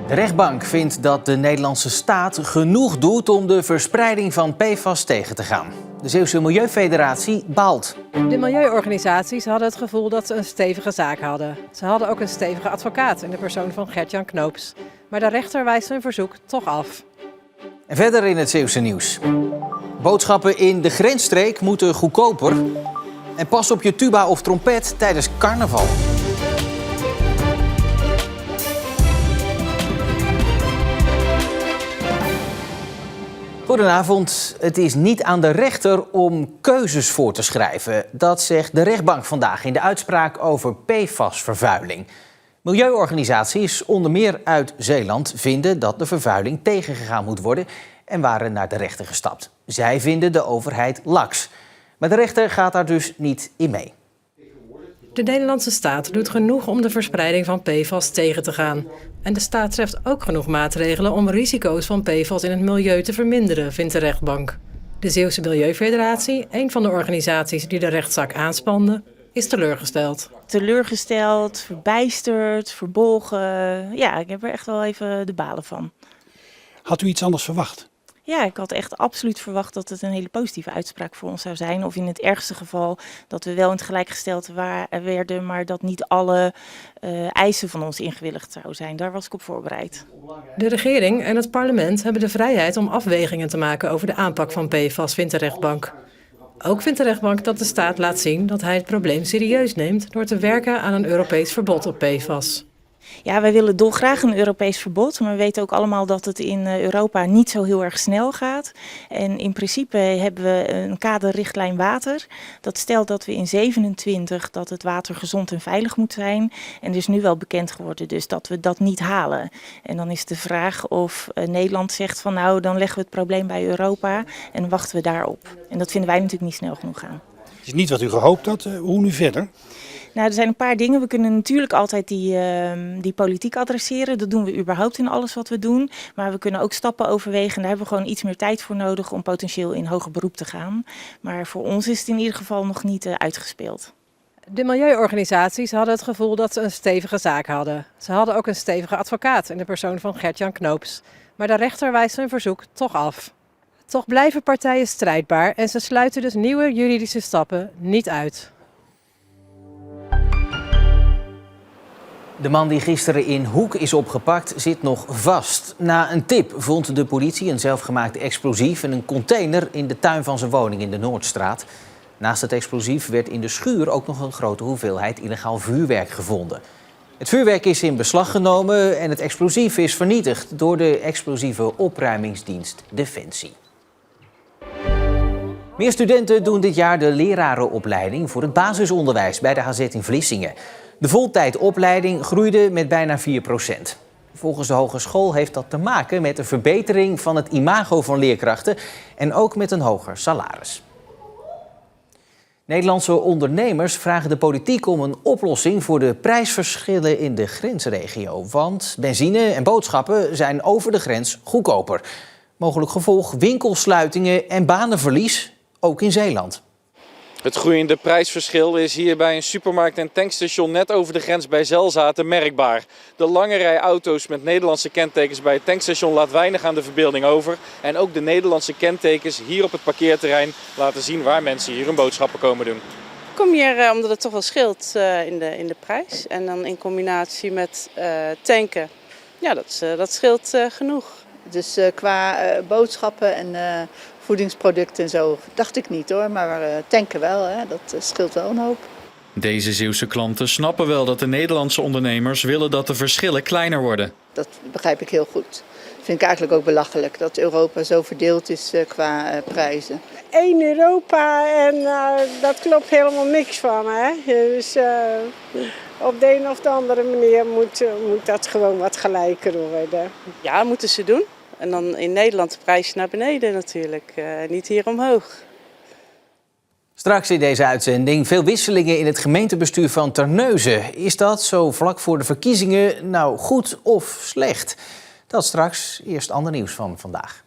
De rechtbank vindt dat de Nederlandse staat genoeg doet om de verspreiding van PFAS tegen te gaan. De Zeeuwse Milieufederatie baalt. De milieuorganisaties hadden het gevoel dat ze een stevige zaak hadden. Ze hadden ook een stevige advocaat in de persoon van Gert-Jan Knoops. Maar de rechter wijst hun verzoek toch af. En verder in het Zeeuwse nieuws. Boodschappen in de grensstreek moeten goedkoper. En pas op je tuba of trompet tijdens carnaval. Goedenavond. Het is niet aan de rechter om keuzes voor te schrijven. Dat zegt de rechtbank vandaag in de uitspraak over PFAS-vervuiling. Milieuorganisaties, onder meer uit Zeeland, vinden dat de vervuiling tegengegaan moet worden en waren naar de rechter gestapt. Zij vinden de overheid laks. Maar de rechter gaat daar dus niet in mee. De Nederlandse staat doet genoeg om de verspreiding van PFAS tegen te gaan. En de staat treft ook genoeg maatregelen om risico's van PFAS in het milieu te verminderen, vindt de rechtbank. De Zeeuwse Milieufederatie, een van de organisaties die de rechtszaak aanspande, is teleurgesteld. Teleurgesteld, verbijsterd, verbolgen. Ja, ik heb er echt wel even de balen van. Had u iets anders verwacht? Ja, ik had echt absoluut verwacht dat het een hele positieve uitspraak voor ons zou zijn. Of in het ergste geval dat we wel in het gelijkgestelde werden, maar dat niet alle eisen van ons ingewilligd zouden zijn. Daar was ik op voorbereid. De regering en het parlement hebben de vrijheid om afwegingen te maken over de aanpak van PFAS, vindt de rechtbank. Ook vindt de rechtbank dat de staat laat zien dat hij het probleem serieus neemt door te werken aan een Europees verbod op PFAS. Ja, wij willen dolgraag een Europees verbod, maar we weten ook allemaal dat het in Europa niet zo heel erg snel gaat. En in principe hebben we een kaderrichtlijn water. Dat stelt dat we in 2027 dat het water gezond en veilig moet zijn. En er is nu wel bekend geworden dus dat we dat niet halen. En dan is de vraag of Nederland zegt van nou, dan leggen we het probleem bij Europa en wachten we daarop. En dat vinden wij natuurlijk niet snel genoeg gaan. Het is niet wat u gehoopt had. Hoe nu verder? Nou, er zijn een paar dingen. We kunnen natuurlijk altijd die politiek adresseren. Dat doen we überhaupt in alles wat we doen. Maar we kunnen ook stappen overwegen. En daar hebben we gewoon iets meer tijd voor nodig om potentieel in hoger beroep te gaan. Maar voor ons is het in ieder geval nog niet uitgespeeld. De milieuorganisaties hadden het gevoel dat ze een stevige zaak hadden. Ze hadden ook een stevige advocaat in de persoon van Gert-Jan Knoops. Maar de rechter wijst hun verzoek toch af. Toch blijven partijen strijdbaar en ze sluiten dus nieuwe juridische stappen niet uit. De man die gisteren in Hoek is opgepakt zit nog vast. Na een tip vond de politie een zelfgemaakte explosief in een container in de tuin van zijn woning in de Noordstraat. Naast het explosief werd in de schuur ook nog een grote hoeveelheid illegaal vuurwerk gevonden. Het vuurwerk is in beslag genomen en het explosief is vernietigd door de explosieve opruimingsdienst Defensie. Meer studenten doen dit jaar de lerarenopleiding voor het basisonderwijs bij de HZ in Vlissingen. De voltijdopleiding groeide met bijna 4%. Volgens de hogeschool heeft dat te maken met de verbetering van het imago van leerkrachten en ook met een hoger salaris. Nederlandse ondernemers vragen de politiek om een oplossing voor de prijsverschillen in de grensregio. Want benzine en boodschappen zijn over de grens goedkoper. Mogelijk gevolg winkelsluitingen en banenverlies, ook in Zeeland. Het groeiende prijsverschil is hier bij een supermarkt en tankstation net over de grens bij Zelzaten merkbaar. De lange rij auto's met Nederlandse kentekens bij het tankstation laat weinig aan de verbeelding over. En ook de Nederlandse kentekens hier op het parkeerterrein laten zien waar mensen hier hun boodschappen komen doen. Ik kom hier omdat het toch wel scheelt in de prijs. En dan in combinatie met tanken, ja, dat scheelt genoeg. Dus qua boodschappen en voedingsproducten en zo dacht ik niet hoor, maar tanken wel, hè? Dat scheelt wel een hoop. Deze Zeeuwse klanten snappen wel dat de Nederlandse ondernemers willen dat de verschillen kleiner worden. Dat begrijp ik heel goed. Vind ik eigenlijk ook belachelijk dat Europa zo verdeeld is qua prijzen. 1 Europa en dat klopt helemaal niks van. Hè? Dus op de een of de andere manier moet dat gewoon wat gelijker worden. Ja, dat moeten ze doen. En dan in Nederland de prijs naar beneden natuurlijk, niet hier omhoog. Straks in deze uitzending veel wisselingen in het gemeentebestuur van Terneuzen. Is dat zo vlak voor de verkiezingen nou goed of slecht? Dat straks. Eerst ander nieuws van vandaag.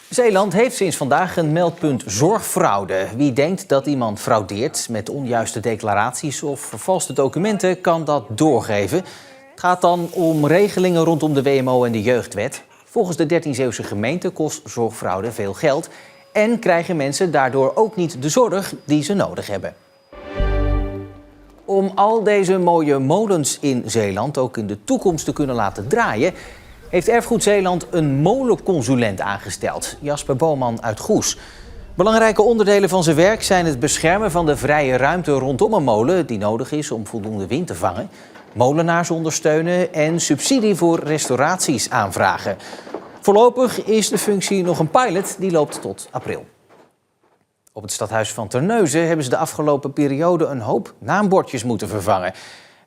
Zeeland heeft sinds vandaag een meldpunt zorgfraude. Wie denkt dat iemand fraudeert met onjuiste declaraties of vervalste documenten, kan dat doorgeven. Het gaat dan om regelingen rondom de WMO en de jeugdwet. Volgens de 13e-eeuwse gemeente kost zorgfraude veel geld en krijgen mensen daardoor ook niet de zorg die ze nodig hebben. Om al deze mooie molens in Zeeland ook in de toekomst te kunnen laten draaien, heeft Erfgoed Zeeland een molenconsulent aangesteld, Jasper Boman uit Goes. Belangrijke onderdelen van zijn werk zijn het beschermen van de vrije ruimte rondom een molen die nodig is om voldoende wind te vangen, molenaars ondersteunen en subsidie voor restauraties aanvragen. Voorlopig is de functie nog een pilot, die loopt tot april. Op het stadhuis van Terneuzen hebben ze de afgelopen periode een hoop naambordjes moeten vervangen.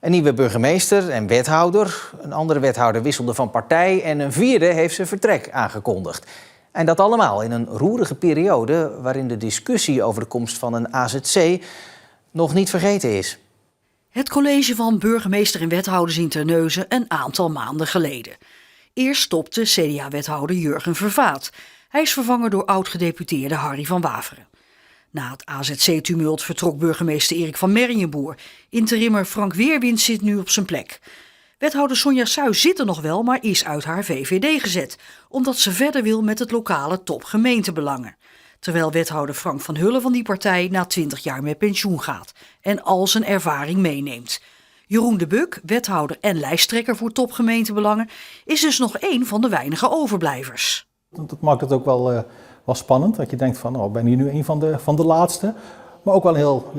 Een nieuwe burgemeester en wethouder, een andere wethouder wisselde van partij en een vierde heeft zijn vertrek aangekondigd. En dat allemaal in een roerige periode waarin de discussie over de komst van een AZC nog niet vergeten is. Het college van burgemeester en wethouders in Terneuzen een aantal maanden geleden. Eerst stopte CDA-wethouder Jurgen Vervaat. Hij is vervangen door oud-gedeputeerde Harry van Waveren. Na het AZC-tumult vertrok burgemeester Erik van Merrijenboer. Interimmer Frank Weerwind zit nu op zijn plek. Wethouder Sonja Suis zit er nog wel, maar is uit haar VVD gezet, omdat ze verder wil met het lokale topgemeentebelangen. Terwijl wethouder Frank van Hullen van die partij na 20 jaar met pensioen gaat en al zijn ervaring meeneemt. Jeroen de Buk, wethouder en lijsttrekker voor topgemeentebelangen, is dus nog één van de weinige overblijvers. Dat maakt het ook wel spannend, dat je denkt van, oh, ben hier nu een van de laatste. Maar ook wel een heel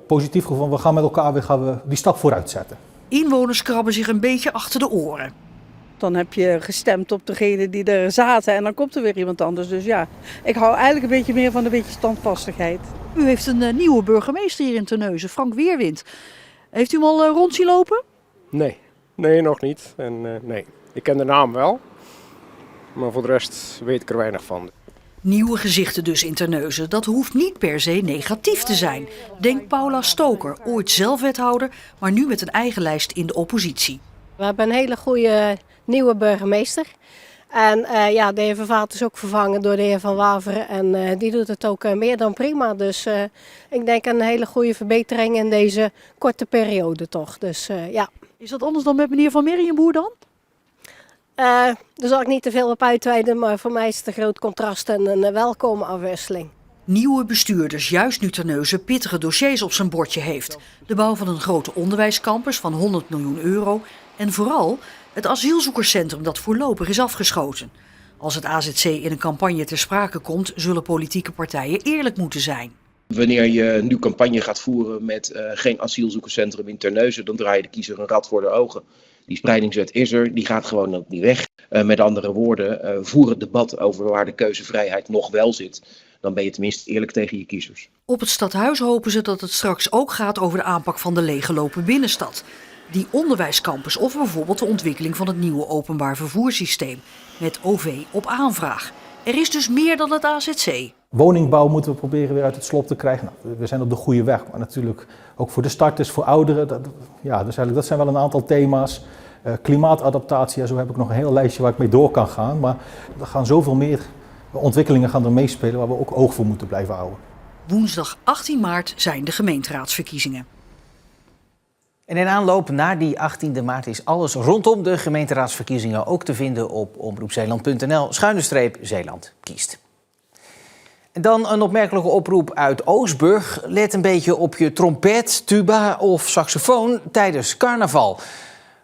positief gevoel, we gaan met elkaar weer die stap vooruit zetten. Inwoners krabben zich een beetje achter de oren. Dan heb je gestemd op degene die er zaten en dan komt er weer iemand anders. Dus ja, ik hou eigenlijk een beetje meer van een beetje standvastigheid. U heeft een nieuwe burgemeester hier in Terneuzen, Frank Weerwind. Heeft u hem al rond zien lopen? Nee, nog niet. Nee, ik ken de naam wel, maar voor de rest weet ik er weinig van. Nieuwe gezichten dus in Terneuzen. Dat hoeft niet per se negatief te zijn, denkt Paula Stoker, ooit zelf wethouder, maar nu met een eigen lijst in de oppositie. We hebben een hele goede nieuwe burgemeester. En de heer Vervaat is ook vervangen door de heer Van Waveren. En die doet het ook meer dan prima. Dus ik denk een hele goede verbetering in deze korte periode toch. Dus ja. Is dat anders dan met meneer Van Merrijenboer dan? Daar zal ik niet te veel op uitweiden, maar voor mij is het een groot contrast en een welkome afwisseling. Nieuwe bestuurders, juist nu Terneuzen pittige dossiers op zijn bordje heeft. De bouw van een grote onderwijscampus van 100 miljoen euro. En vooral het asielzoekerscentrum dat voorlopig is afgeschoten. Als het AZC in een campagne ter sprake komt, zullen politieke partijen eerlijk moeten zijn. Wanneer je nu campagne gaat voeren met geen asielzoekerscentrum in Terneuzen, dan draai je de kiezer een rad voor de ogen. Die spreidingswet is er, die gaat gewoon ook niet weg. Met andere woorden, voer het debat over waar de keuzevrijheid nog wel zit. Dan ben je tenminste eerlijk tegen je kiezers. Op het stadhuis hopen ze dat het straks ook gaat over de aanpak van de leeggelopen binnenstad. Die onderwijscampus of bijvoorbeeld de ontwikkeling van het nieuwe openbaar vervoerssysteem met OV op aanvraag. Er is dus meer dan het AZC. Woningbouw moeten we proberen weer uit het slop te krijgen. Nou, we zijn op de goede weg, maar natuurlijk ook voor de starters, voor ouderen. Dat zijn wel een aantal thema's. Klimaatadaptatie, zo heb ik nog een heel lijstje waar ik mee door kan gaan. Maar er gaan zoveel meer ontwikkelingen gaan er meespelen waar we ook oog voor moeten blijven houden. Woensdag 18 maart zijn de gemeenteraadsverkiezingen. En in aanloop naar die 18e maart is alles rondom de gemeenteraadsverkiezingen ook te vinden op omroepzeeland.nl/Zeeland kiest. En dan een opmerkelijke oproep uit Oostburg. Let een beetje op je trompet, tuba of saxofoon tijdens carnaval.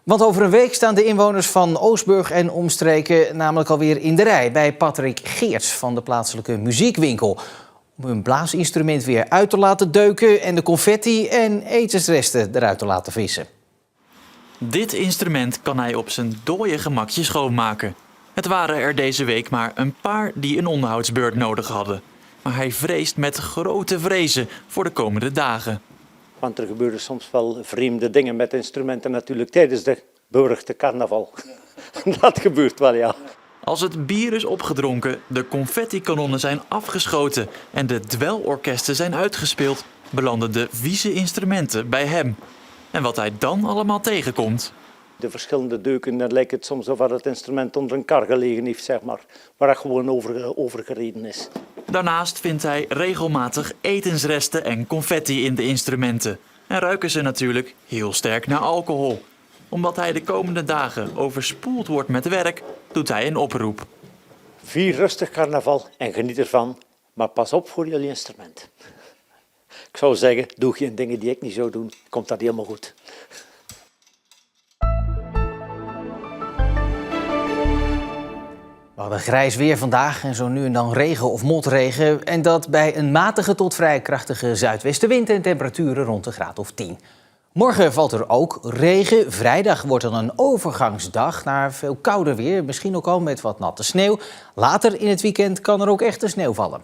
Want over een week staan de inwoners van Oostburg en omstreken namelijk alweer in de rij bij Patrick Geerts van de plaatselijke muziekwinkel. Om hun blaasinstrument weer uit te laten deuken en de confetti en etensresten eruit te laten vissen. Dit instrument kan hij op zijn dooie gemakje schoonmaken. Het waren er deze week maar een paar die een onderhoudsbeurt nodig hadden. Maar hij vreest met grote vrezen voor de komende dagen. Want er gebeuren soms wel vreemde dingen met instrumenten natuurlijk tijdens de beruchte carnaval. Dat gebeurt wel, ja. Als het bier is opgedronken, de confettikanonnen zijn afgeschoten en de dwelorkesten zijn uitgespeeld, belanden de vieze instrumenten bij hem. En wat hij dan allemaal tegenkomt. De verschillende deuken, dan lijkt het soms alsof het instrument onder een kar gelegen heeft, zeg maar. Waar het gewoon overgereden is. Daarnaast vindt hij regelmatig etensresten en confetti in de instrumenten. En ruiken ze natuurlijk heel sterk naar alcohol. Omdat hij de komende dagen overspoeld wordt met werk, doet hij een oproep. Vier rustig carnaval en geniet ervan, maar pas op voor jullie instrument. Ik zou zeggen, doe geen dingen die ik niet zou doen, komt dat helemaal goed. We hadden grijs weer vandaag en zo nu en dan regen of motregen. En dat bij een matige tot vrij krachtige zuidwestenwind en temperaturen rond de graad of 10. Morgen valt er ook regen. Vrijdag wordt dan een overgangsdag naar veel kouder weer. Misschien ook al met wat natte sneeuw. Later in het weekend kan er ook echte sneeuw vallen.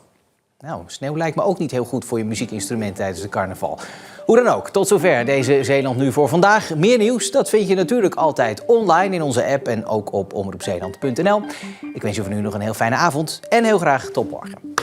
Nou, sneeuw lijkt me ook niet heel goed voor je muziekinstrument tijdens de carnaval. Hoe dan ook, tot zover deze Zeeland Nu voor vandaag. Meer nieuws, dat vind je natuurlijk altijd online in onze app en ook op omroepzeeland.nl. Ik wens je voor nu nog een heel fijne avond en heel graag tot morgen.